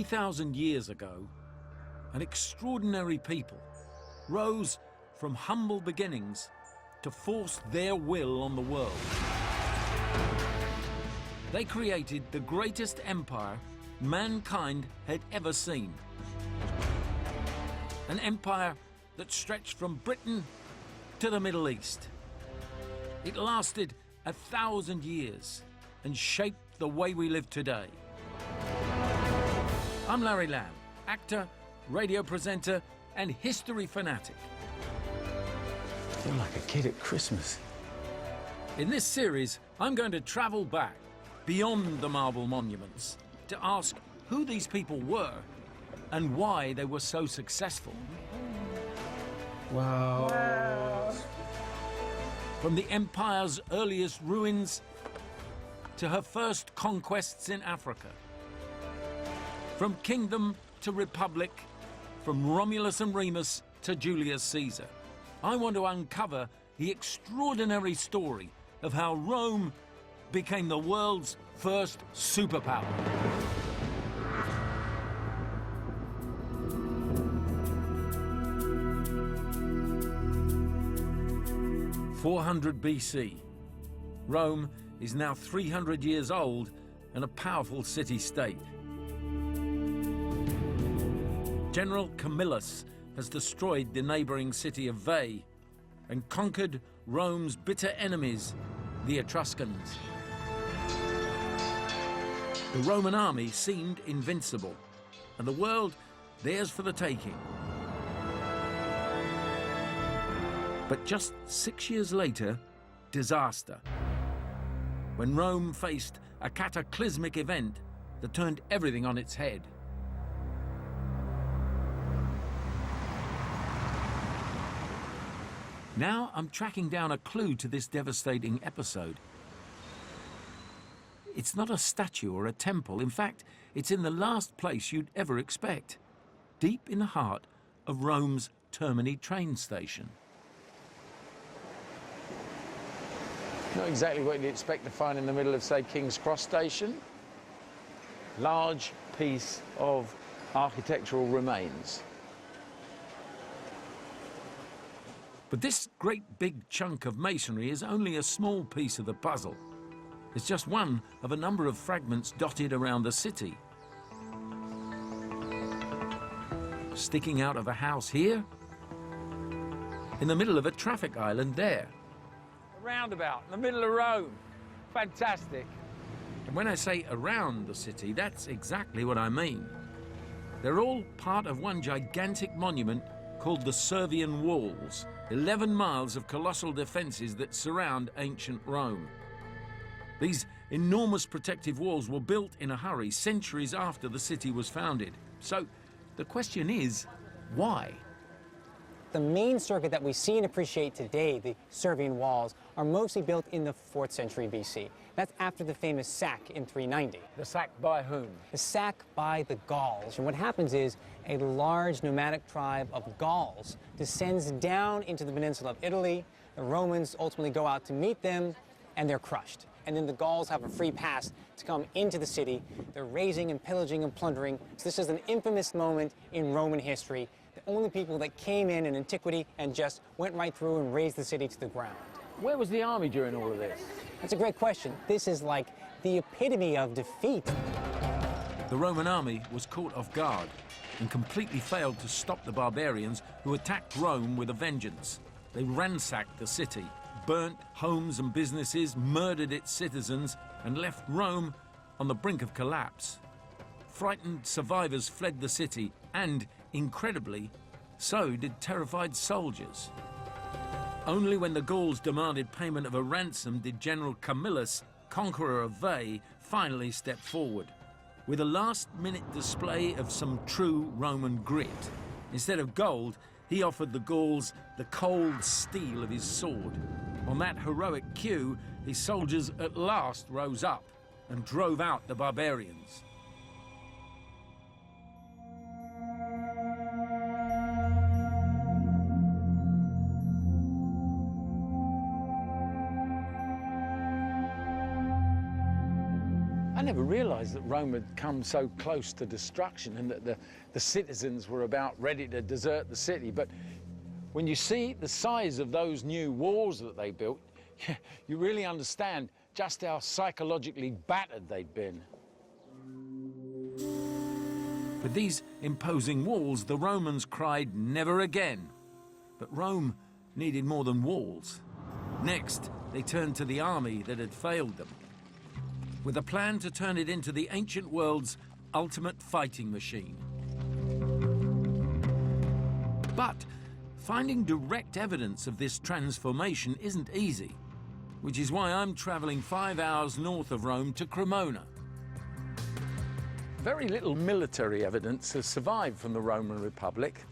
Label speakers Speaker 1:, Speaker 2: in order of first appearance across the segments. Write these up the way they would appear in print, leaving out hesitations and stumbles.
Speaker 1: 3,000 years ago, an extraordinary people rose from humble beginnings to force their will on the world. They created the greatest empire mankind had ever seen. An empire that stretched from Britain to the Middle East. It lasted 1,000 years and shaped the way we live today. I'm Larry Lamb, actor, radio presenter, and history fanatic.
Speaker 2: I feel like a kid at Christmas.
Speaker 1: In this series, I'm going to travel back beyond the marble monuments to ask who these people were and why they were so successful.
Speaker 2: Wow.
Speaker 1: From the empire's earliest ruins to her first conquests in Africa. From kingdom to republic, from Romulus and Remus to Julius Caesar. I want to uncover the extraordinary story of how Rome became the world's first superpower. 400 BC. Rome is now 300 years old and a powerful city-state. General Camillus has destroyed the neighboring city of Veii and conquered Rome's bitter enemies, the Etruscans. The Roman army seemed invincible, and the world theirs for the taking. But just 6 years later, disaster. When Rome faced a cataclysmic event that turned everything on its head. Now I'm tracking down a clue to this devastating episode. It's not a statue or a temple. In fact, it's in the last place you'd ever expect, deep in the heart of Rome's Termini train station.
Speaker 2: Not exactly what you'd expect to find in the middle of, say, King's Cross Station. Large piece of architectural remains.
Speaker 1: But this great big chunk of masonry is only a small piece of the puzzle. It's just one of a number of fragments dotted around the city. Sticking out of a house here, in the middle of a traffic island there.
Speaker 2: A roundabout in the middle of Rome. Fantastic.
Speaker 1: And when I say around the city, that's exactly what I mean. They're all part of one gigantic monument called the Servian Walls, 11 miles of colossal defences that surround ancient Rome. These enormous protective walls were built in a hurry centuries after the city was founded. So the question is, why?
Speaker 3: The main circuit that we see and appreciate today, the Servian Walls, are mostly built in the 4th century BC. That's after the famous sack in 390.
Speaker 2: The sack by whom?
Speaker 3: The sack by the Gauls. And what happens is a large nomadic tribe of Gauls descends down into the peninsula of Italy. The Romans ultimately go out to meet them, and they're crushed. And then the Gauls have a free pass to come into the city. They're razing and pillaging and plundering. So this is an infamous moment in Roman history. The only people that came in antiquity and just went right through and razed the city to the ground.
Speaker 2: Where was the army during all of this?
Speaker 3: That's a great question. This is like the epitome of defeat.
Speaker 1: The Roman army was caught off guard and completely failed to stop the barbarians who attacked Rome with a vengeance. They ransacked the city, burnt homes and businesses, murdered its citizens, and left Rome on the brink of collapse. Frightened survivors fled the city, and, incredibly, so did terrified soldiers. Only when the Gauls demanded payment of a ransom did General Camillus, conqueror of Veii, finally step forward, with a last-minute display of some true Roman grit. Instead of gold, he offered the Gauls the cold steel of his sword. On that heroic cue, his soldiers at last rose up and drove out the barbarians.
Speaker 2: I never realised that Rome had come so close to destruction and that the citizens were about ready to desert the city. But when you see the size of those new walls that they built, you really understand just how psychologically battered they'd been.
Speaker 1: With these imposing walls, the Romans cried never again. But Rome needed more than walls. Next, they turned to the army that had failed them, with a plan to turn it into the ancient world's ultimate fighting machine. But finding direct evidence of this transformation isn't easy, which is why I'm traveling 5 hours north of Rome to Cremona.
Speaker 2: Very little military evidence has survived from the Roman Republic.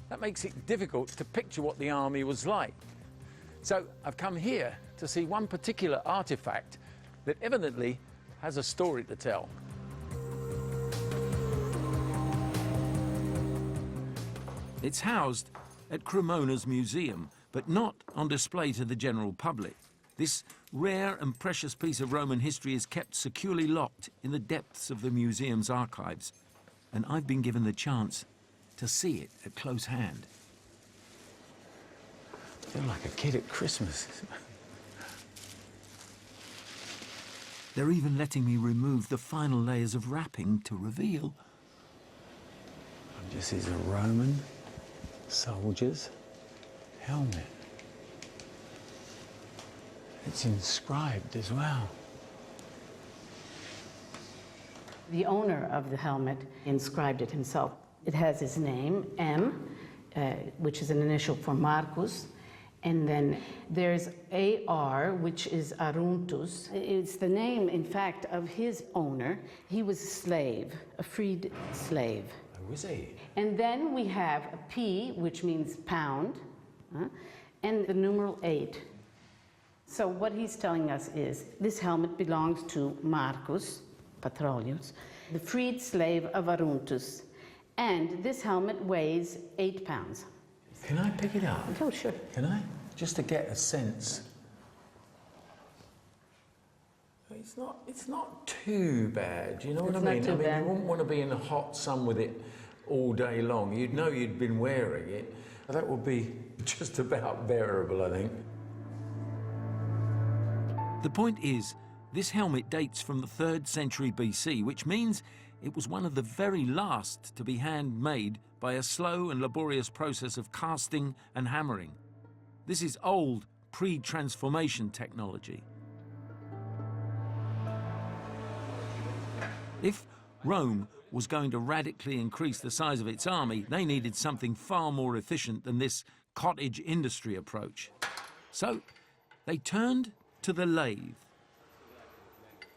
Speaker 2: That makes it difficult to picture what the army was like. So I've come here to see one particular artifact that evidently has a story to tell.
Speaker 1: It's housed at Cremona's museum, but not on display to the general public. This rare and precious piece of Roman history is kept securely locked in the depths of the museum's archives, and I've been given the chance to see it at close hand.
Speaker 2: I feel like a kid at Christmas.
Speaker 1: They're even letting me remove the final layers of wrapping to reveal.
Speaker 2: This is a Roman soldier's helmet. It's inscribed as well.
Speaker 4: The owner of the helmet inscribed it himself. It has his name, M, which is an initial for Marcus, and then there's AR, which is Aruntus. It's the name, in fact, of his owner. He was a slave, a freed slave.
Speaker 2: Who is he?
Speaker 4: And then we have a P, which means pound, and the numeral 8. So what he's telling us is this helmet belongs to Marcus Patrolius, the freed slave of Aruntus, and this helmet weighs 8 pounds.
Speaker 2: Can I pick it up?
Speaker 4: Oh, sure.
Speaker 2: Can I? Just to get a sense. It's not too bad, you know what I mean?
Speaker 4: It's not too bad.
Speaker 2: You wouldn't want to be in the hot sun with it all day long. You'd know you'd been wearing it. That would be just about bearable, I think.
Speaker 1: The point is, this helmet dates from the 3rd century BC, which means it was one of the very last to be handmade by a slow and laborious process of casting and hammering. This is old, pre-transformation technology. If Rome was going to radically increase the size of its army, they needed something far more efficient than this cottage industry approach. So they turned to the lathe.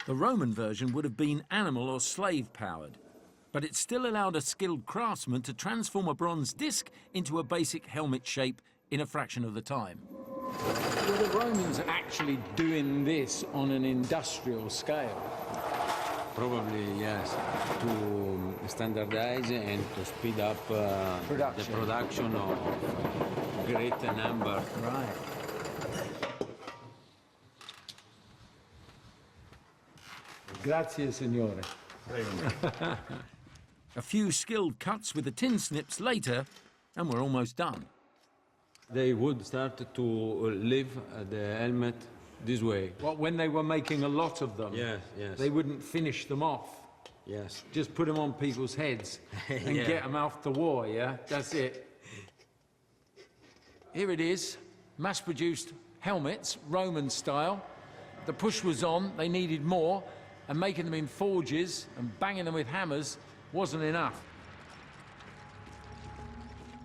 Speaker 1: The Roman version would have been animal or slave-powered, but it still allowed a skilled craftsman to transform a bronze disc into a basic helmet shape in a fraction of the time.
Speaker 2: Were the Romans actually doing this on an industrial scale?
Speaker 5: Probably, yes, to standardize and to speed up the production of great number.
Speaker 2: Right. Grazie, signore.
Speaker 1: A few skilled cuts with the tin snips later, and we're almost done.
Speaker 5: They would start to leave the helmet this way.
Speaker 2: What, when they were making a lot of them?
Speaker 5: Yes, yes.
Speaker 2: They wouldn't finish them off?
Speaker 5: Yes.
Speaker 2: Just put them on people's heads and
Speaker 5: Yeah.
Speaker 2: get them off to war, yeah? That's it. Here it is, mass-produced helmets, Roman style. The push was on, they needed more, and making them in forges and banging them with hammers wasn't enough.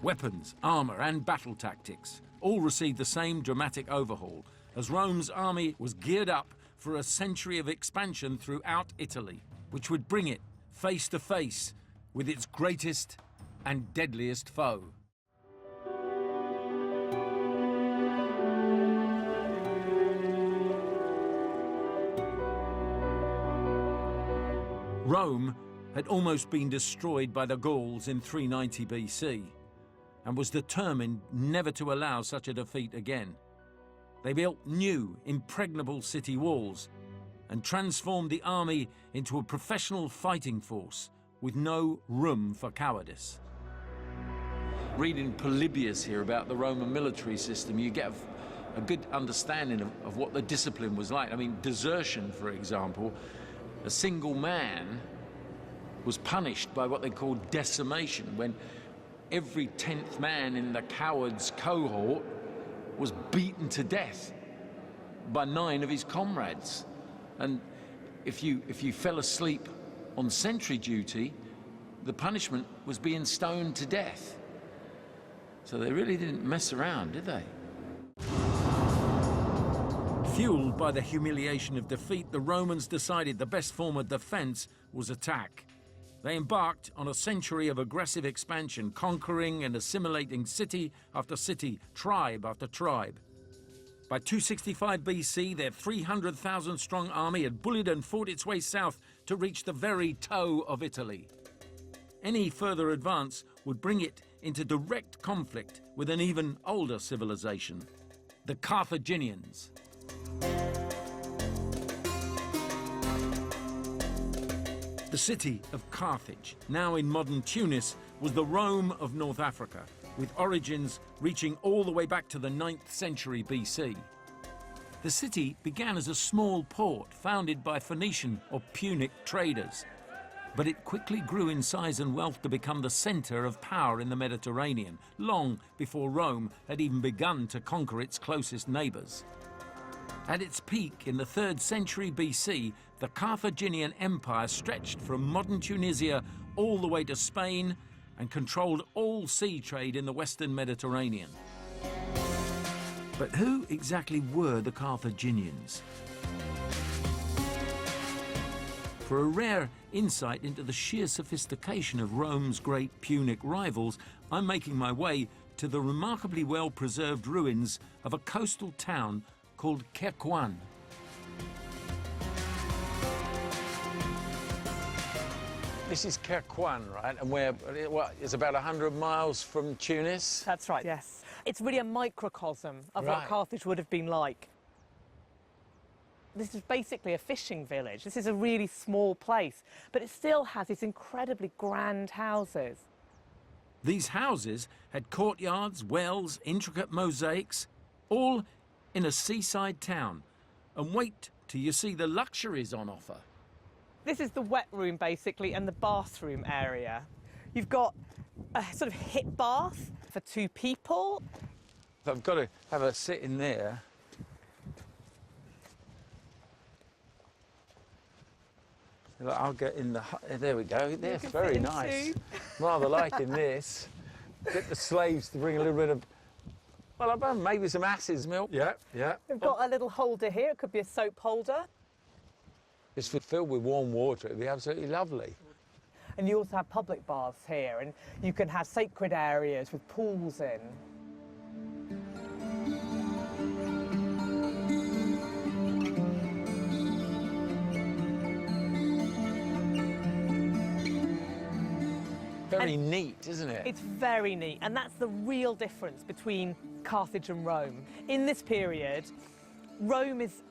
Speaker 1: Weapons, armour and battle tactics all received the same dramatic overhaul as Rome's army was geared up for a century of expansion throughout Italy, which would bring it face to face with its greatest and deadliest foe. Rome had almost been destroyed by the Gauls in 390 BC and was determined never to allow such a defeat again. They built new, impregnable city walls and transformed the army into a professional fighting force with no room for cowardice. Reading Polybius here about the Roman military system, you get a good understanding of what the discipline was like. I mean, desertion, for example, a single man was punished by what they called decimation, when every 10th man in the cowards cohort was beaten to death by 9 of his comrades. And if you fell asleep on sentry duty, the punishment was being stoned to death. So they really didn't mess around, did they? Fueled by the humiliation of defeat, the Romans decided the best form of defense was attack. They embarked on a century of aggressive expansion, conquering and assimilating city after city, tribe after tribe. By 265 BC, their 300,000-strong army had bullied and fought its way south to reach the very toe of Italy. Any further advance would bring it into direct conflict with an even older civilization, the Carthaginians. The city of Carthage, now in modern Tunis, was the Rome of North Africa, with origins reaching all the way back to the 9th century BC. The city began as a small port founded by Phoenician or Punic traders, but it quickly grew in size and wealth to become the centre of power in the Mediterranean, long before Rome had even begun to conquer its closest neighbours. At its peak in the 3rd century BC, the Carthaginian Empire stretched from modern Tunisia all the way to Spain and controlled all sea trade in the Western Mediterranean. But who exactly were the Carthaginians? For a rare insight into the sheer sophistication of Rome's great Punic rivals, I'm making my way to the remarkably well-preserved ruins of a coastal town called Kherkouan.
Speaker 2: This is Kherkouan, right? And it's about 100 miles from Tunis?
Speaker 6: That's right, yes. It's really a microcosm of what
Speaker 2: Right.
Speaker 6: Carthage would have been like. This is basically a fishing village. This is a really small place, but it still has these incredibly grand houses.
Speaker 1: These houses had courtyards, wells, intricate mosaics, all in a seaside town. And wait till you see the luxuries on offer.
Speaker 6: This is the wet room, basically, and the bathroom area. You've got a sort of hip bath for 2 people.
Speaker 2: I've got to have a sit in there. I'll get in the... There we go. That's
Speaker 6: can
Speaker 2: very
Speaker 6: fit in
Speaker 2: nice.
Speaker 6: 2.
Speaker 2: Rather liking this. Get the slaves to bring a little bit of... Well, I've done maybe some ass's milk. Yeah, yeah.
Speaker 6: We've got a little holder here. It could be a soap holder.
Speaker 2: It's filled with warm water. It'd be absolutely lovely.
Speaker 6: And you also have public baths here, and you can have sacred areas with pools in.
Speaker 2: Very neat, isn't it?
Speaker 6: It's very neat, and that's the real difference between Carthage and Rome. In this period, Rome is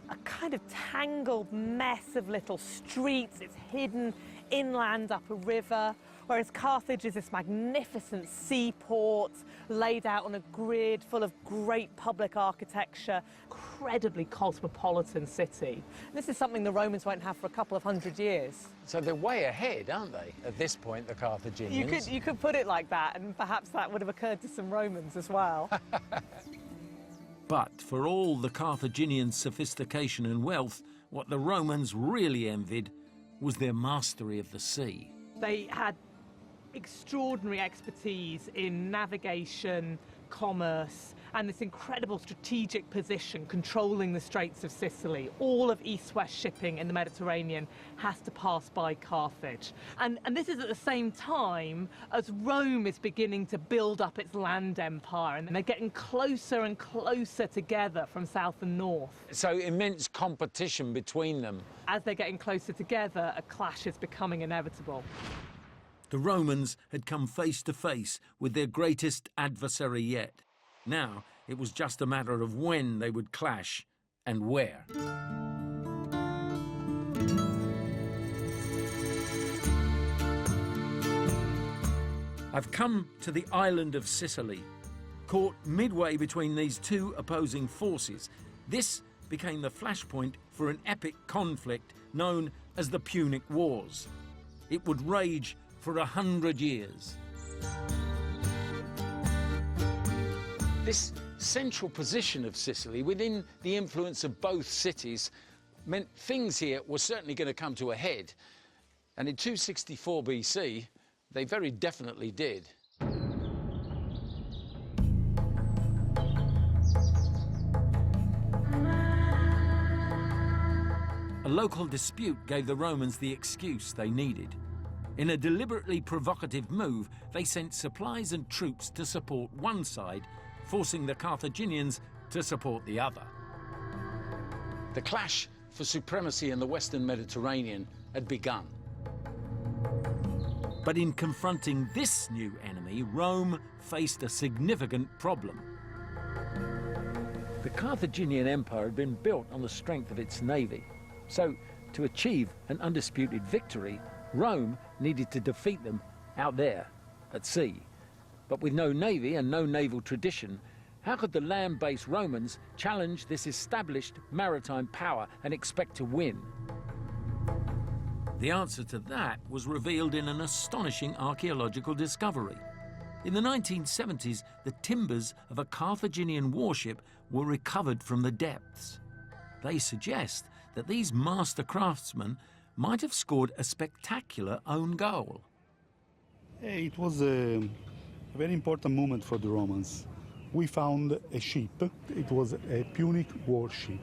Speaker 6: a kind of tangled mess of little streets. It's hidden inland up a river, whereas Carthage is this magnificent seaport laid out on a grid full of great public architecture, incredibly cosmopolitan city. This is something the Romans won't have for a couple of 100 years.
Speaker 2: So they're way ahead, aren't they, at this point, the Carthaginians?
Speaker 6: You could put it like that, and perhaps that would have occurred to some Romans as well.
Speaker 1: But for all the Carthaginian sophistication and wealth, what the Romans really envied was their mastery of the sea.
Speaker 6: They had extraordinary expertise in navigation, commerce, and this incredible strategic position controlling the Straits of Sicily. All of east-west shipping in the Mediterranean has to pass by Carthage. And this is at the same time as Rome is beginning to build up its land empire, and they're getting closer and closer together from south and north.
Speaker 2: So immense competition between them.
Speaker 6: As they're getting closer together, a clash is becoming inevitable.
Speaker 1: The Romans had come face to face with their greatest adversary yet. Now it was just a matter of when they would clash and where. I've come to the island of Sicily, caught midway between these two opposing forces. This became the flashpoint for an epic conflict known as the Punic Wars. It would rage for 100 years.
Speaker 2: This central position of Sicily within the influence of both cities meant things here were certainly going to come to a head. And in 264 BC, they very definitely did.
Speaker 1: A local dispute gave the Romans the excuse they needed. In a deliberately provocative move, they sent supplies and troops to support one side, forcing the Carthaginians to support the other.
Speaker 2: The clash for supremacy in the Western Mediterranean had begun.
Speaker 1: But in confronting this new enemy, Rome faced a significant problem. The Carthaginian Empire had been built on the strength of its navy. So, to achieve an undisputed victory, Rome needed to defeat them out there, at sea. But with no navy and no naval tradition, how could the land-based Romans challenge this established maritime power and expect to win? The answer to that was revealed in an astonishing archaeological discovery. In the 1970s, the timbers of a Carthaginian warship were recovered from the depths. They suggest that these master craftsmen might have scored a spectacular own goal.
Speaker 7: It was a very important moment for the Romans. We found a ship. It was a Punic warship.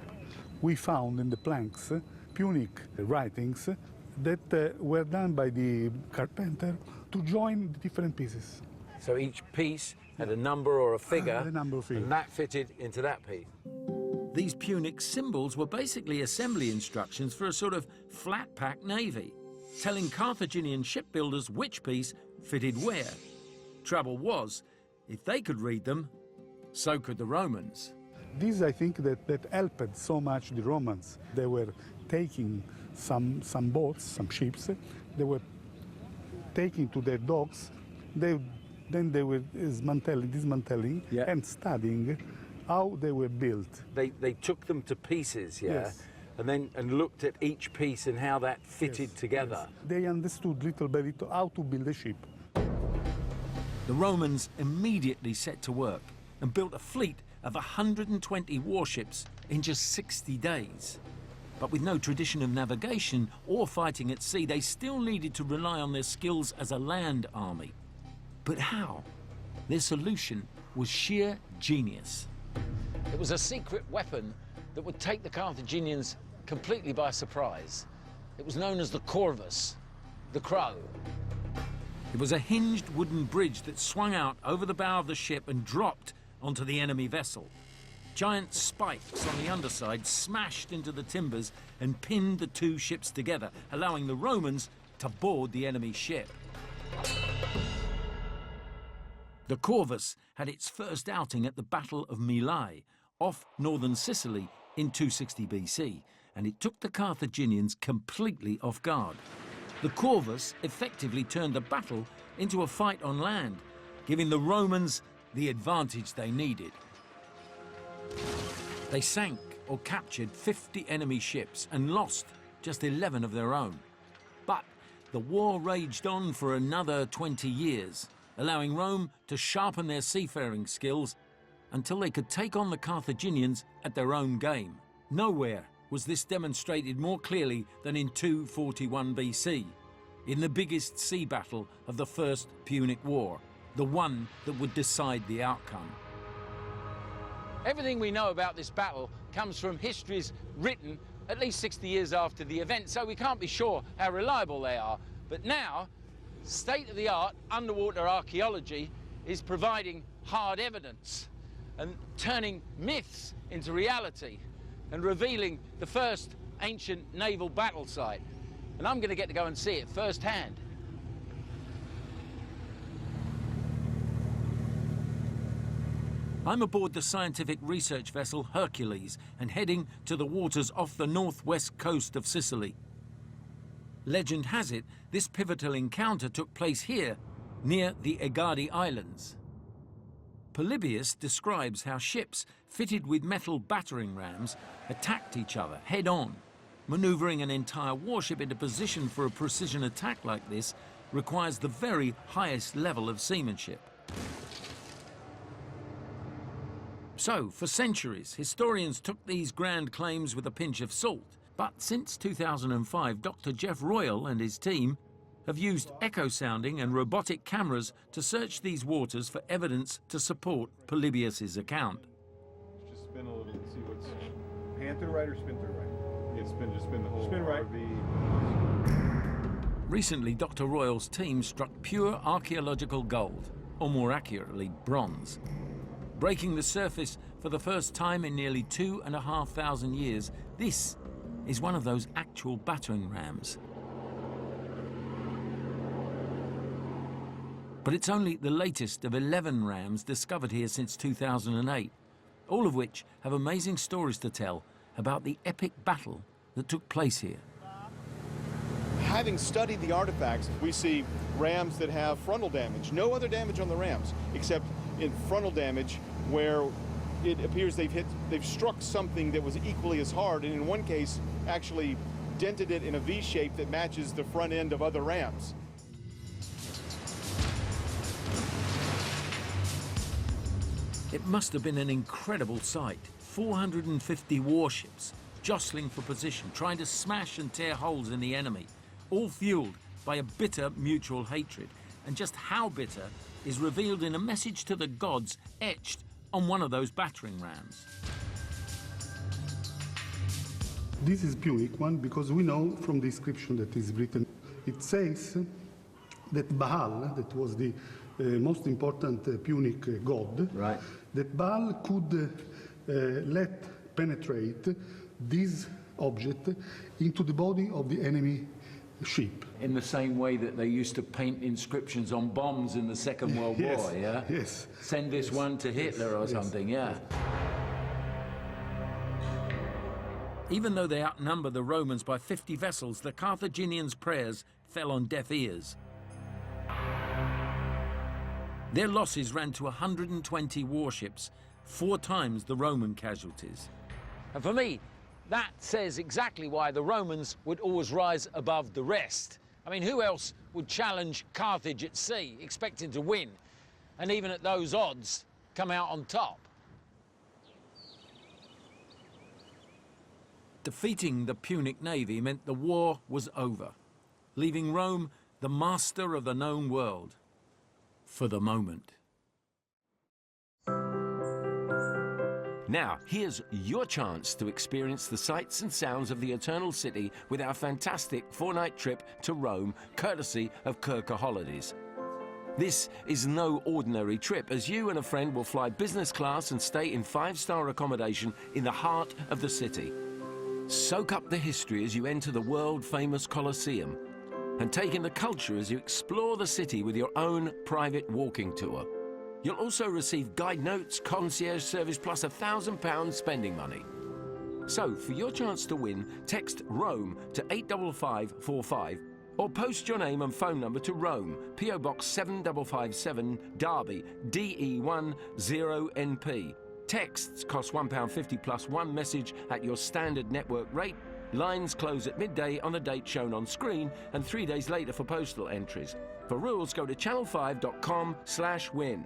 Speaker 7: We found in the planks Punic writings that were done by the carpenter to join the different pieces.
Speaker 1: So each piece had a number or a figure,
Speaker 7: The number of figures.
Speaker 1: and that fitted into that piece. These Punic symbols were basically assembly instructions for a sort of flat-pack navy, telling Carthaginian shipbuilders which piece fitted where. Trouble was, if they could read them, so could the Romans.
Speaker 7: This, I think, that helped so much the Romans. They were taking some boats, some ships, they were taking to their docks, then they were dismantling
Speaker 1: Yeah.
Speaker 7: and studying how they were built.
Speaker 1: They took them to pieces, yeah?
Speaker 7: Yes.
Speaker 1: And looked at each piece and how that fitted
Speaker 7: Yes,
Speaker 1: together.
Speaker 7: yes. They understood little by little how to build a ship.
Speaker 1: The Romans immediately set to work and built a fleet of 120 warships in just 60 days. But with no tradition of navigation or fighting at sea, they still needed to rely on their skills as a land army. But how? Their solution was sheer genius.
Speaker 2: It was a secret weapon that would take the Carthaginians completely by surprise. It was known as the corvus, the crow.
Speaker 1: It was a hinged wooden bridge that swung out over the bow of the ship and dropped onto the enemy vessel. Giant spikes on the underside smashed into the timbers and pinned the two ships together, allowing the Romans to board the enemy ship. The corvus had its first outing at the Battle of Mylae, off northern Sicily in 260 BC, and it took the Carthaginians completely off guard. The corvus effectively turned the battle into a fight on land, giving the Romans the advantage they needed. They sank or captured 50 enemy ships and lost just 11 of their own. But the war raged on for another 20 years, allowing Rome to sharpen their seafaring skills until they could take on the Carthaginians at their own game. Nowhere was this demonstrated more clearly than in 241 BC, in the biggest sea battle of the First Punic War, the one that would decide the outcome.
Speaker 2: Everything we know about this battle comes from histories written at least 60 years after the event, so we can't be sure how reliable they are. But now, state-of-the-art underwater archaeology is providing hard evidence and turning myths into reality and revealing the first ancient naval battle site. And I'm going to get to go and see it firsthand.
Speaker 1: I'm aboard the scientific research vessel Hercules and heading to the waters off the northwest coast of Sicily. Legend has it this pivotal encounter took place here near the Egadi Islands. Polybius describes how ships fitted with metal battering rams attacked each other head-on. Maneuvering an entire warship into position for a precision attack like this requires the very highest level of seamanship. So, for centuries, historians took these grand claims with a pinch of salt. But since 2005, Dr. Jeff Royal and his team have used echo sounding and robotic cameras to search these waters for evidence to support Polybius's account.
Speaker 8: Just spin a little and see what's hand to the right or spin to the right. Yeah, just spin the whole RV.
Speaker 1: Recently, Dr. Royal's team struck pure archaeological gold, or more accurately, bronze. Breaking the surface for the first time in nearly 2,500 years, this is one of those actual battering rams. But it's only the latest of 11 rams discovered here since 2008, all of which have amazing stories to tell about the epic battle that took place here.
Speaker 9: Having studied the artifacts, we see rams that have frontal damage. No other damage on the rams, except in frontal damage where it appears they've struck something that was equally as hard, and in one case actually dented it in a V shape that matches the front end of other rams.
Speaker 1: It must have been an incredible sight. 450 warships jostling for position, trying to smash and tear holes in the enemy, all fueled by a bitter mutual hatred. And just how bitter is revealed in a message to the gods etched on one of those battering rams.
Speaker 7: This is Punic one because we know from the inscription that is written, it says that Baal, that was the most important Punic god,
Speaker 1: Right.
Speaker 7: that Baal could let penetrate this object into the body of the enemy ship.
Speaker 2: In the same way that they used to paint inscriptions on bombs in the Second World
Speaker 7: Yes,
Speaker 2: War, yeah?
Speaker 7: yes.
Speaker 2: Send this one to Hitler or something, yeah.
Speaker 1: Even though they outnumber the Romans by 50 vessels, the Carthaginians' prayers fell on deaf ears. Their losses ran to 120 warships, 4 times the Roman casualties.
Speaker 2: And for me, that says exactly why the Romans would always rise above the rest. I mean, who else would challenge Carthage at sea, expecting to win, and even at those odds, come out on top?
Speaker 1: Defeating the Punic navy meant the war was over, leaving Rome the master of the known world, for the moment.
Speaker 10: Now, here's your chance to experience the sights and sounds of the Eternal City with our fantastic 4-night trip to Rome, courtesy of Kirker Holidays. This is no ordinary trip, as you and a friend will fly business class and stay in 5-star accommodation in the heart of the city. Soak up the history as you enter the world-famous Colosseum, and take in the culture as you explore the city with your own private walking tour. You'll also receive guide notes, concierge service, plus £1,000 spending money. So, for your chance to win, text ROME to 85545 or post your name and phone number to Rome, PO Box 7557, Derby, DE10NP. Texts cost £1.50 plus 1 message at your standard network rate. Lines close at midday on the date shown on screen and 3 days later for postal entries. For rules, go to channel5.com/win.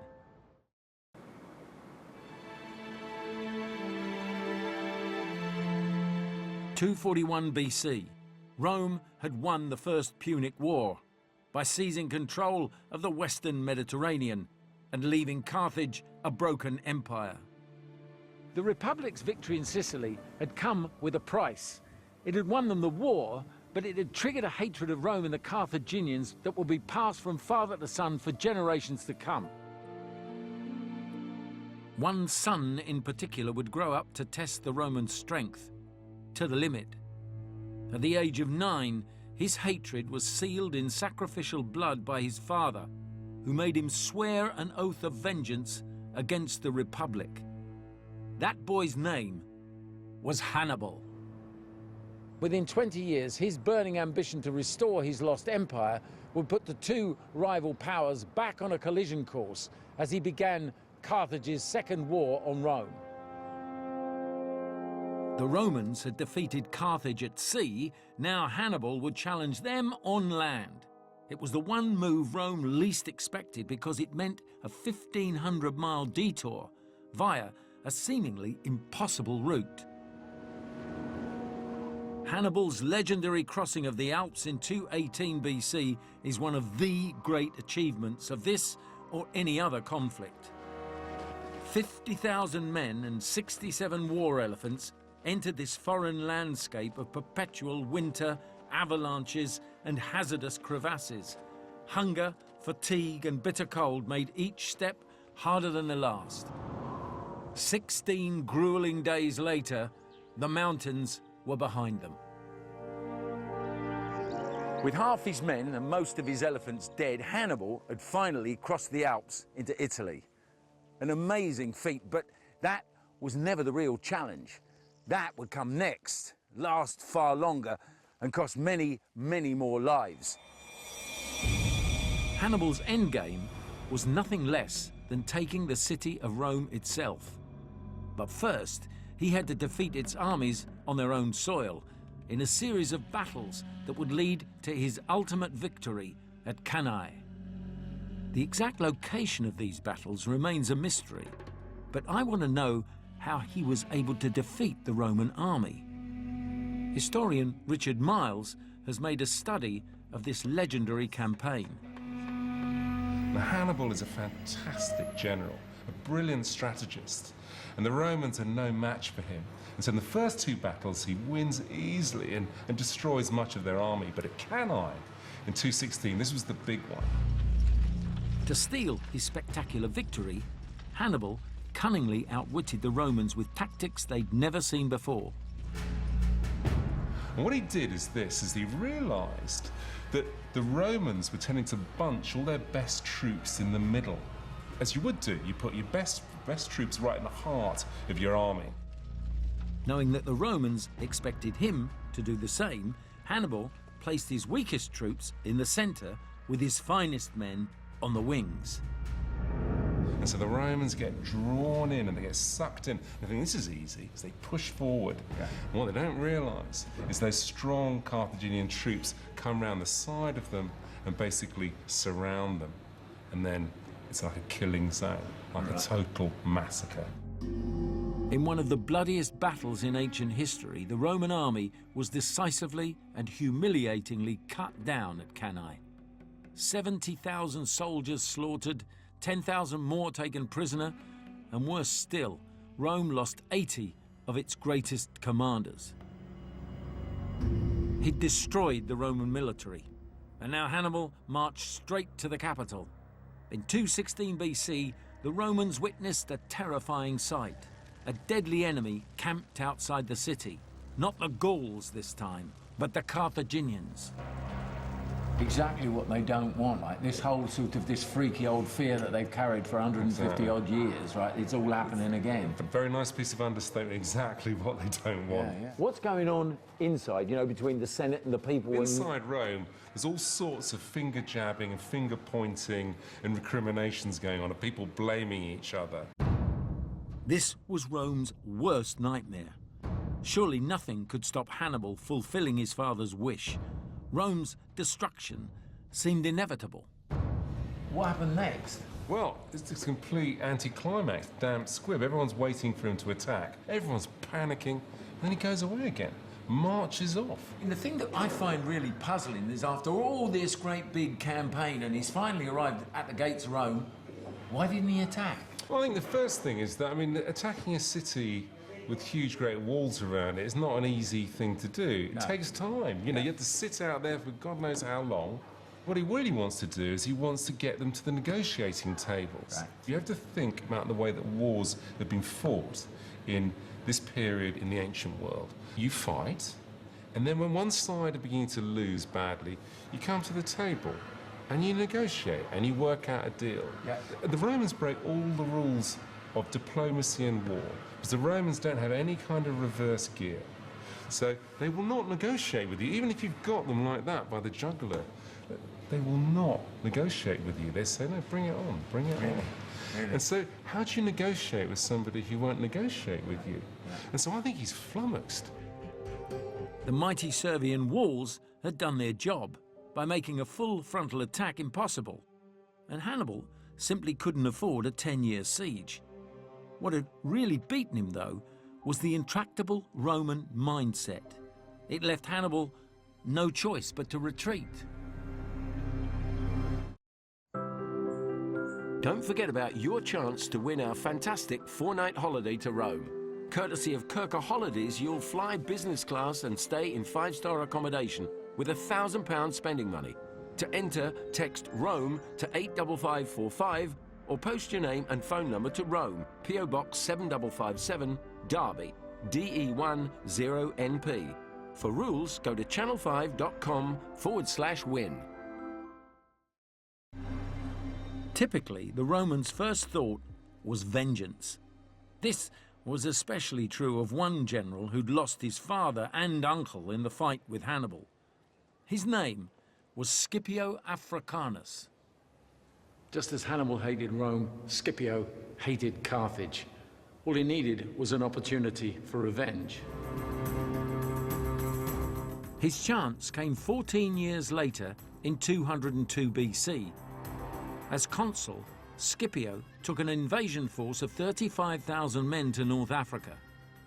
Speaker 1: 241 BC, Rome had won the First Punic War by seizing control of the Western Mediterranean and leaving Carthage a broken empire.
Speaker 2: The Republic's victory in Sicily had come with a price. It had won them the war, but it had triggered a hatred of Rome in the Carthaginians that would be passed from father to son for generations to come.
Speaker 1: One son in particular would grow up to test the Roman strength to the limit. At the age of 9, his hatred was sealed in sacrificial blood by his father, who made him swear an oath of vengeance against the Republic. That boy's name was Hannibal.
Speaker 2: Within 20 years, his burning ambition to restore his lost empire would put the two rival powers back on a collision course as he began Carthage's second war on Rome.
Speaker 1: The Romans had defeated Carthage at sea. Now Hannibal would challenge them on land. It was the one move Rome least expected because it meant a 1,500-mile detour via a seemingly impossible route. Hannibal's legendary crossing of the Alps in 218 BC is one of the great achievements of this or any other conflict. 50,000 men and 67 war elephants entered this foreign landscape of perpetual winter, avalanches and hazardous crevasses. Hunger, fatigue and bitter cold made each step harder than the last. 16 grueling days later, the mountains were behind them. With half his men and most of his elephants dead, Hannibal had finally crossed the Alps into Italy. An amazing feat, but that was never the real challenge. That would come next, last far longer, and cost many, many more lives. Hannibal's endgame was nothing less than taking the city of Rome itself. But first, he had to defeat its armies on their own soil in a series of battles that would lead to his ultimate victory at Cannae. The exact location of these battles remains a mystery, but I want to know how he was able to defeat the Roman army. Historian Richard Miles has made a study of this legendary campaign.
Speaker 11: Now, Hannibal is a fantastic general, a brilliant strategist, and the Romans are no match for him. And so in the first two battles, he wins easily and destroys much of their army. But at Cannae, in 216, this was the big one.
Speaker 1: To steal his spectacular victory, Hannibal cunningly outwitted the Romans with tactics they'd never seen before.
Speaker 11: And what he did is he realized that the Romans were tending to bunch all their best troops in the middle. As you would do, you put your best troops right in the heart of your army.
Speaker 1: Knowing that the Romans expected him to do the same, Hannibal placed his weakest troops in the center with his finest men on the wings.
Speaker 11: And so the Romans get drawn in and they get sucked in. They think this is easy, so they push forward. Yeah. And what they don't realize is those strong Carthaginian troops come around the side of them and basically surround them. And then it's like a killing zone, like a total massacre.
Speaker 1: In one of the bloodiest battles in ancient history, the Roman army was decisively and humiliatingly cut down at Cannae. 70,000 soldiers slaughtered, 10,000 more taken prisoner, and worse still, Rome lost 80 of its greatest commanders. He'd destroyed the Roman military, and now Hannibal marched straight to the capital. In 216 BC, the Romans witnessed a terrifying sight. A deadly enemy camped outside the city. Not the Gauls this time, but the Carthaginians.
Speaker 2: Exactly what they don't want, like this whole sort of this freaky old fear that they've carried for 150 odd years, right? It's all happening again.
Speaker 11: A very nice piece of understatement, exactly what they don't want.
Speaker 2: Yeah. What's going on inside, you know, between the Senate and the people?
Speaker 11: Inside Rome, there's all sorts of finger jabbing and finger pointing and recriminations going on, and people blaming each other.
Speaker 1: This was Rome's worst nightmare. Surely nothing could stop Hannibal fulfilling his father's wish. Rome's destruction seemed inevitable.
Speaker 2: What happened next?
Speaker 11: Well, it's a complete anticlimax, damp squib. Everyone's waiting for him to attack. Everyone's panicking, and then he goes away again, marches off.
Speaker 1: And the thing that I find really puzzling is after all this great big campaign and he's finally arrived at the gates of Rome, why didn't he attack?
Speaker 11: Well, I think the first thing is that, I mean, attacking a city with huge great walls around it is not an easy thing to do. It takes time. You know, you have to sit out there for God knows how long. What he really wants to do is he wants to get them to the negotiating tables. Right. You have to think about the way that wars have been fought in this period in the ancient world. You fight, and then when one side are beginning to lose badly, you come to the table and you negotiate and you work out a deal. Yeah. The Romans break all the rules of diplomacy and war, because the Romans don't have any kind of reverse gear. So they will not negotiate with you, even if you've got them like that by the jugular. They will not negotiate with you. They say, no, bring it on, bring it on. Really? And so how do you negotiate with somebody who won't negotiate with you? And so I think he's flummoxed.
Speaker 1: The mighty Servian walls had done their job by making a full frontal attack impossible, and Hannibal simply couldn't afford a 10-year siege. What had really beaten him, though, was the intractable Roman mindset. It left Hannibal no choice but to retreat.
Speaker 10: Don't forget about your chance to win our fantastic 4-night holiday to Rome. Courtesy of Kirker Holidays, you'll fly business class and stay in 5-star accommodation with £1,000 spending money. To enter, text ROME to 85545 or post your name and phone number to Rome, PO Box 7557, Derby, DE10NP. For rules, go to channel5.com/win.
Speaker 1: Typically, the Romans' first thought was vengeance. This was especially true of one general who'd lost his father and uncle in the fight with Hannibal. His name was Scipio Africanus.
Speaker 2: Just as Hannibal hated Rome, Scipio hated Carthage. All he needed was an opportunity for revenge.
Speaker 1: His chance came 14 years later in 202 BC. As consul, Scipio took an invasion force of 35,000 men to North Africa,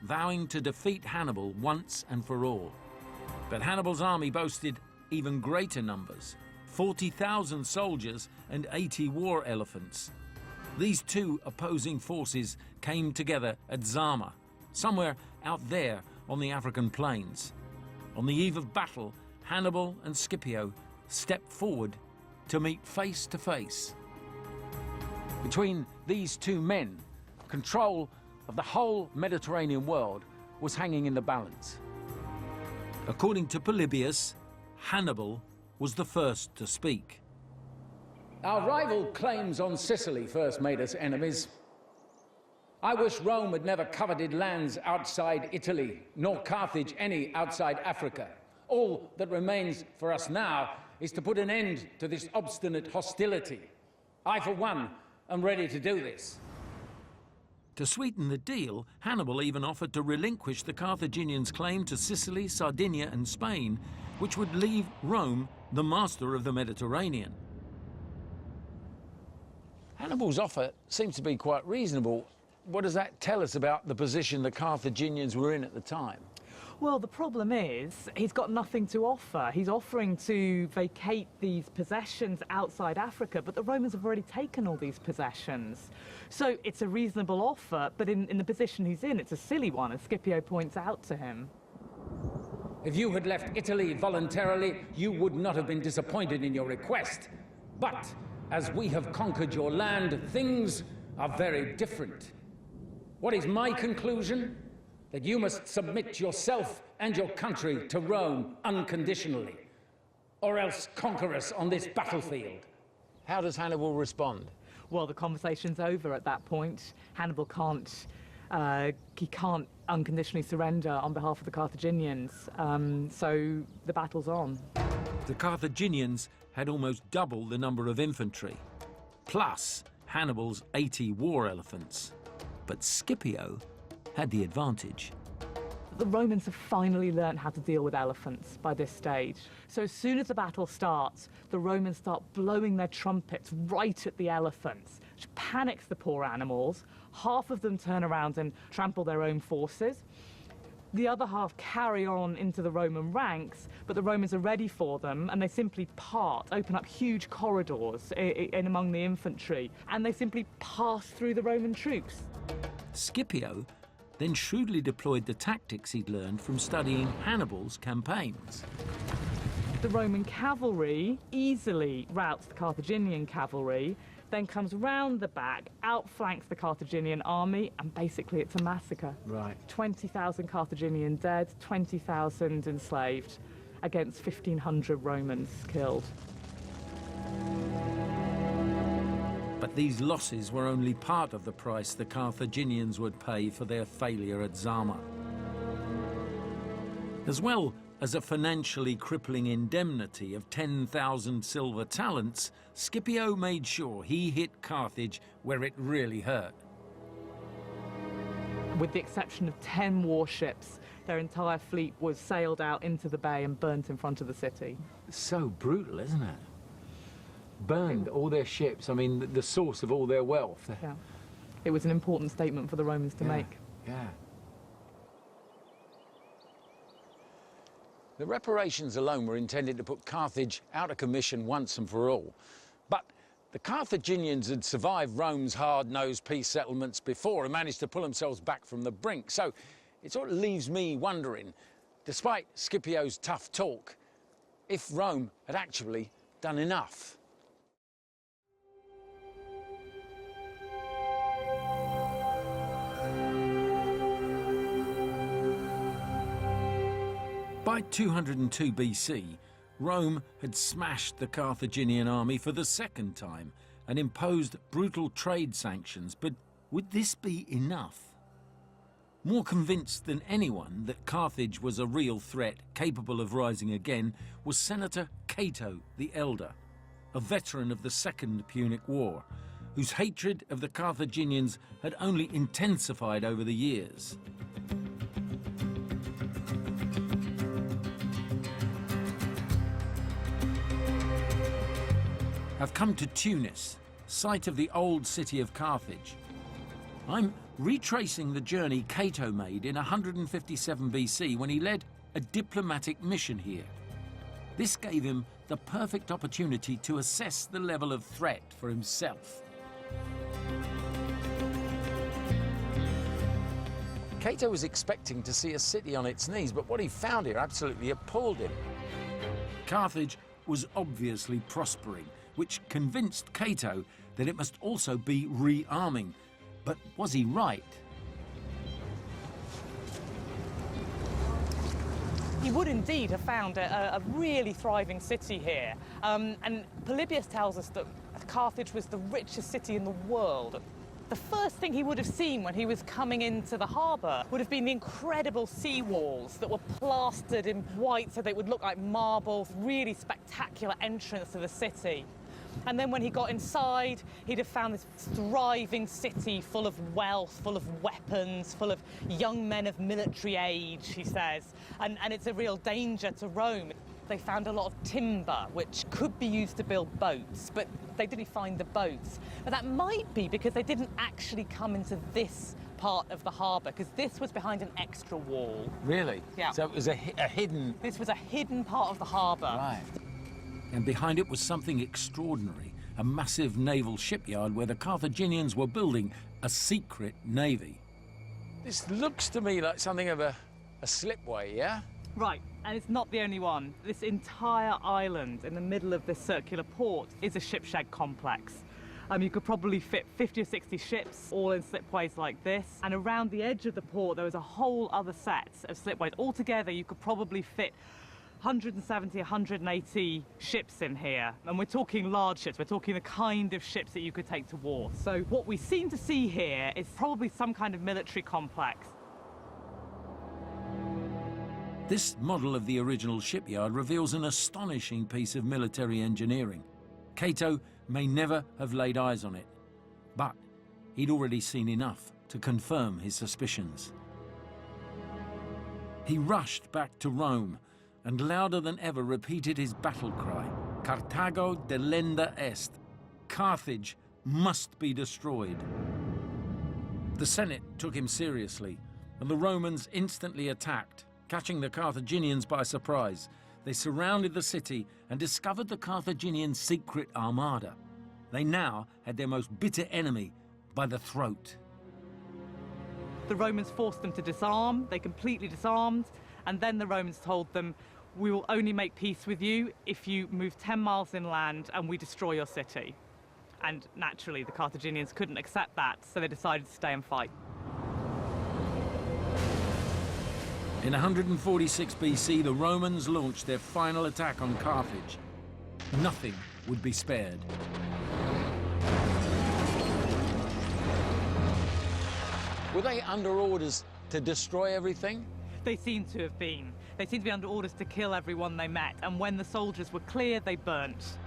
Speaker 1: vowing to defeat Hannibal once and for all. But Hannibal's army boasted even greater numbers, 40,000 soldiers and 80 war elephants. These two opposing forces came together at Zama, somewhere out there on the African plains. On the eve of battle, Hannibal and Scipio stepped forward to meet face to face. Between these two men, control of the whole Mediterranean world was hanging in the balance. According to Polybius, Hannibal was the first to speak.
Speaker 2: Our rival claims on Sicily first made us enemies. I wish Rome had never coveted lands outside Italy, nor Carthage any outside Africa. All that remains for us now is to put an end to this obstinate hostility. I, for one, am ready to do this.
Speaker 1: To sweeten the deal, Hannibal even offered to relinquish the Carthaginians' claim to Sicily, Sardinia and Spain, which would leave Rome the master of the Mediterranean.
Speaker 2: Hannibal's offer seems to be quite reasonable. What does that tell us about the position the Carthaginians were in at the time?
Speaker 6: Well, the problem is he's got nothing to offer. He's offering to vacate these possessions outside Africa, but the Romans have already taken all these possessions. So it's a reasonable offer, but in the position he's in, it's a silly one, as Scipio points out to him.
Speaker 2: If you had left Italy voluntarily, you would not have been disappointed in your request. But as we have conquered your land, things are very different. What is my conclusion? That you must submit yourself and your country to Rome unconditionally, or else conquer us on this battlefield. How does Hannibal respond?
Speaker 6: Well, the conversation's over at that point. Hannibal can't unconditionally surrender on behalf of the Carthaginians, so the battle's on.
Speaker 1: The Carthaginians had almost double the number of infantry, plus Hannibal's 80 war elephants. But Scipio had the advantage.
Speaker 6: The Romans have finally learned how to deal with elephants by this stage. So as soon as the battle starts, the Romans start blowing their trumpets right at the elephants, which panics the poor animals. Half of them turn around and trample their own forces. The other half carry on into the Roman ranks, but the Romans are ready for them, and they simply open up huge corridors in among the infantry, and they simply pass through the Roman troops.
Speaker 1: Scipio then shrewdly deployed the tactics he'd learned from studying Hannibal's campaigns.
Speaker 6: The Roman cavalry easily routs the Carthaginian cavalry, then comes round the back, outflanks the Carthaginian army, and basically it's a massacre.
Speaker 2: Right.
Speaker 6: 20,000 Carthaginian dead, 20,000 enslaved, against 1,500 Romans killed.
Speaker 1: But these losses were only part of the price the Carthaginians would pay for their failure at Zama. As well as a financially crippling indemnity of 10,000 silver talents, Scipio made sure he hit Carthage where it really hurt.
Speaker 12: With the exception of 10 warships, their entire fleet was sailed out into the bay and burnt in front of the city.
Speaker 2: So brutal, isn't it? Burned all their ships, I mean, the source of all their wealth.
Speaker 12: Yeah. It was an important statement for the Romans to make.
Speaker 2: Yeah. The reparations alone were intended to put Carthage out of commission once and for all. But the Carthaginians had survived Rome's hard-nosed peace settlements before and managed to pull themselves back from the brink. So it sort of leaves me wondering, despite Scipio's tough talk, if Rome had actually done enough.
Speaker 1: By 202 BC, Rome had smashed the Carthaginian army for the second time and imposed brutal trade sanctions. But would this be enough? More convinced than anyone that Carthage was a real threat capable of rising again was Senator Cato the Elder, a veteran of the Second Punic War, whose hatred of the Carthaginians had only intensified over the years. I've come to Tunis, site of the old city of Carthage. I'm retracing the journey Cato made in 157 BC when he led a diplomatic mission here. This gave him the perfect opportunity to assess the level of threat for himself.
Speaker 2: Cato was expecting to see a city on its knees, but what he found here absolutely appalled him.
Speaker 1: Carthage was obviously prospering, which convinced Cato that it must also be rearming. But was he right?
Speaker 6: He would indeed have found a really thriving city here. And Polybius tells us that Carthage was the richest city in the world. The first thing he would have seen when he was coming into the harbour would have been the incredible sea walls that were plastered in white so they would look like marble, really spectacular entrance to the city. And then when he got inside, he'd have found this thriving city full of wealth, full of weapons, full of young men of military age, he says. And it's a real danger to Rome. They found a lot of timber, which could be used to build boats, but they didn't find the boats. But that might be because they didn't actually come into this part of the harbour, because this was behind an extra wall.
Speaker 2: Really?
Speaker 6: Yeah.
Speaker 2: So it was a hidden...
Speaker 6: This was a hidden part of the harbour.
Speaker 2: Right.
Speaker 1: And behind it was something extraordinary, a massive naval shipyard where the Carthaginians were building a secret navy.
Speaker 2: This looks to me like something of a slipway, yeah?
Speaker 12: Right, and it's not the only one. This entire island in the middle of this circular port is a shipshed complex. You could probably fit 50 or 60 ships all in slipways like this. And around the edge of the port, there was a whole other set of slipways. Altogether, you could probably fit 170, 180 ships in here. And we're talking large ships. We're talking the kind of ships that you could take to war. So what we seem to see here is probably some kind of military complex.
Speaker 1: This model of the original shipyard reveals an astonishing piece of military engineering. Cato may never have laid eyes on it, but he'd already seen enough to confirm his suspicions. He rushed back to Rome and louder than ever repeated his battle cry, Carthago delenda est, Carthage must be destroyed. The Senate took him seriously, and the Romans instantly attacked, catching the Carthaginians by surprise. They surrounded the city and discovered the Carthaginian secret armada. They now had their most bitter enemy by the throat.
Speaker 12: The Romans forced them to disarm. They completely disarmed. And then the Romans told them, we will only make peace with you if you move 10 miles inland and we destroy your city. And naturally, the Carthaginians couldn't accept that, so they decided to stay and fight.
Speaker 1: In 146 BC, the Romans launched their final attack on Carthage. Nothing would be spared.
Speaker 2: Were they under orders to destroy everything?
Speaker 12: They seem to have been. They seem to be under orders to kill everyone they met, and when the soldiers were clear, they burnt.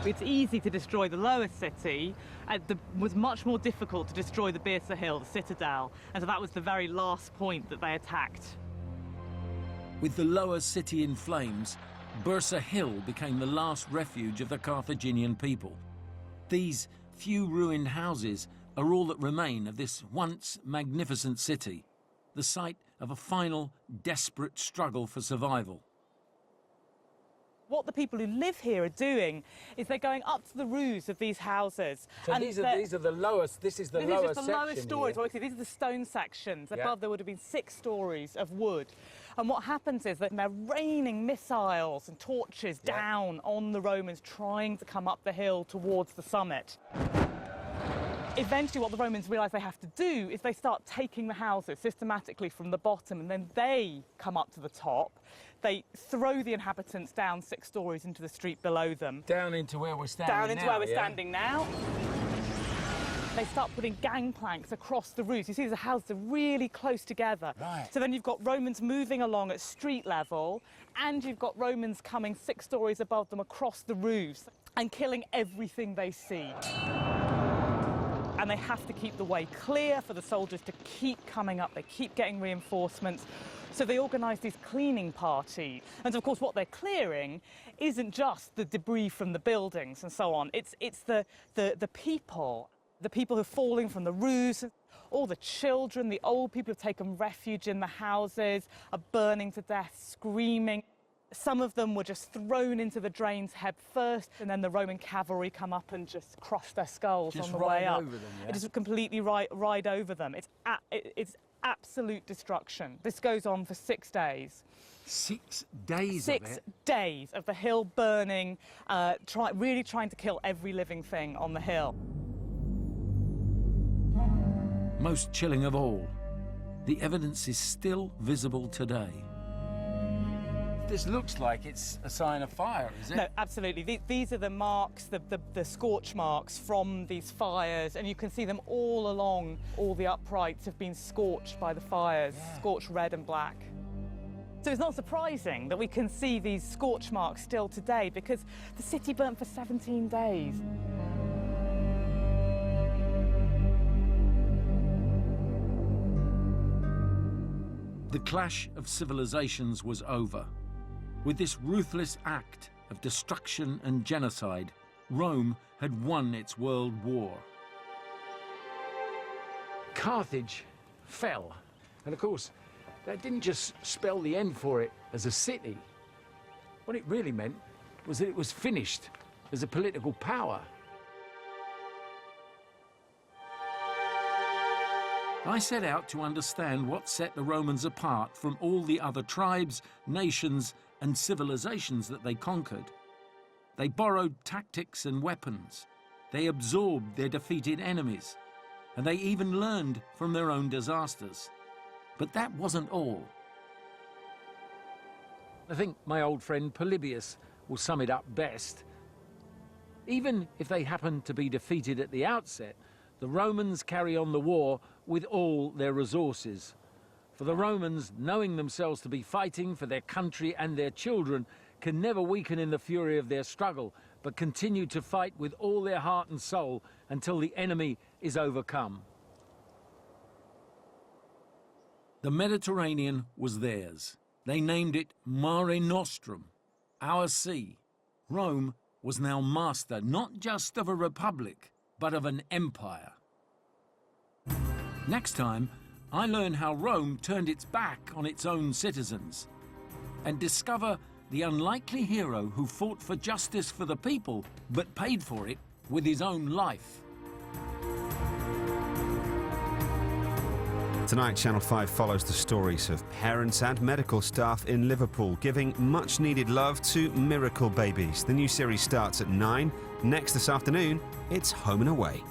Speaker 12: It's easy to destroy the lower city. It was much more difficult to destroy the Birsa Hill, the citadel, and so that was the very last point that they attacked.
Speaker 1: With the lower city in flames, Birsa Hill became the last refuge of the Carthaginian people. These few ruined houses are all that remain of this once magnificent city, the site of a final, desperate struggle for survival.
Speaker 6: What the people who live here are doing is they're going up to the roofs of these houses.
Speaker 2: So these are the lowest, this is the lowest section.
Speaker 6: This is just the lowest stories. Well, these are the stone sections.
Speaker 2: Yeah.
Speaker 6: Above there would have been 6 stories of wood. And what happens is that they're raining missiles and torches down on the Romans trying to come up the hill towards the summit. Eventually what the Romans realise they have to do is they start taking the houses systematically from the bottom, and then they come up to the top. They throw the inhabitants down 6 stories into the street below them.
Speaker 2: Down into where we're standing now.
Speaker 6: Down into where we're standing now. They start putting gangplanks across the roofs. You see the houses are really close together.
Speaker 2: Right.
Speaker 6: So then you've got Romans moving along at street level, and you've got Romans coming 6 stories above them across the roofs and killing everything they see. And they have to keep the way clear for the soldiers to keep coming up. They keep getting reinforcements. So they organise these cleaning parties. And of course, what they're clearing isn't just the debris from the buildings and so on. It's the people who are falling from the roofs, all the children, the old people who've taken refuge in the houses, are burning to death, screaming. Some of them were just thrown into the drains head first, and then the Roman cavalry come up and just crush their skulls on the way up.
Speaker 2: Over them, yeah?
Speaker 6: It just completely ride over them. It's absolute destruction. This goes on for 6 days.
Speaker 2: 6 days
Speaker 6: 6
Speaker 2: of it?
Speaker 6: days of the hill burning, really trying to kill every living thing on the hill.
Speaker 1: Most chilling of all, the evidence is still visible today.
Speaker 2: This looks like it's a sign of fire, is it?
Speaker 6: No, absolutely. These are the marks, the scorch marks from these fires, and you can see them all along. All the uprights have been scorched by the fires, scorched red and black. So it's not surprising that we can see these scorch marks still today, because the city burnt for 17 days.
Speaker 1: The clash of civilizations was over. With this ruthless act of destruction and genocide, Rome had won its world war.
Speaker 2: Carthage fell. And of course, that didn't just spell the end for it as a city. What it really meant was that it was finished as a political power.
Speaker 1: I set out to understand what set the Romans apart from all the other tribes, nations, and civilizations that they conquered. They borrowed tactics and weapons. They absorbed their defeated enemies. And they even learned from their own disasters. But that wasn't all.
Speaker 2: I think my old friend Polybius will sum it up best. Even if they happen to be defeated at the outset, the Romans carry on the war with all their resources. For the Romans, knowing themselves to be fighting for their country and their children, can never weaken in the fury of their struggle, but continue to fight with all their heart and soul until the enemy is overcome.
Speaker 1: The Mediterranean was theirs. They named it Mare Nostrum, our sea. Rome was now master not just of a republic, but of an empire. Next time, I learn how Rome turned its back on its own citizens and discover the unlikely hero who fought for justice for the people, but paid for it with his own life.
Speaker 13: Tonight, Channel 5 follows the stories of parents and medical staff in Liverpool giving much-needed love to miracle babies. The new series starts at 9. Next this afternoon, it's Home and Away.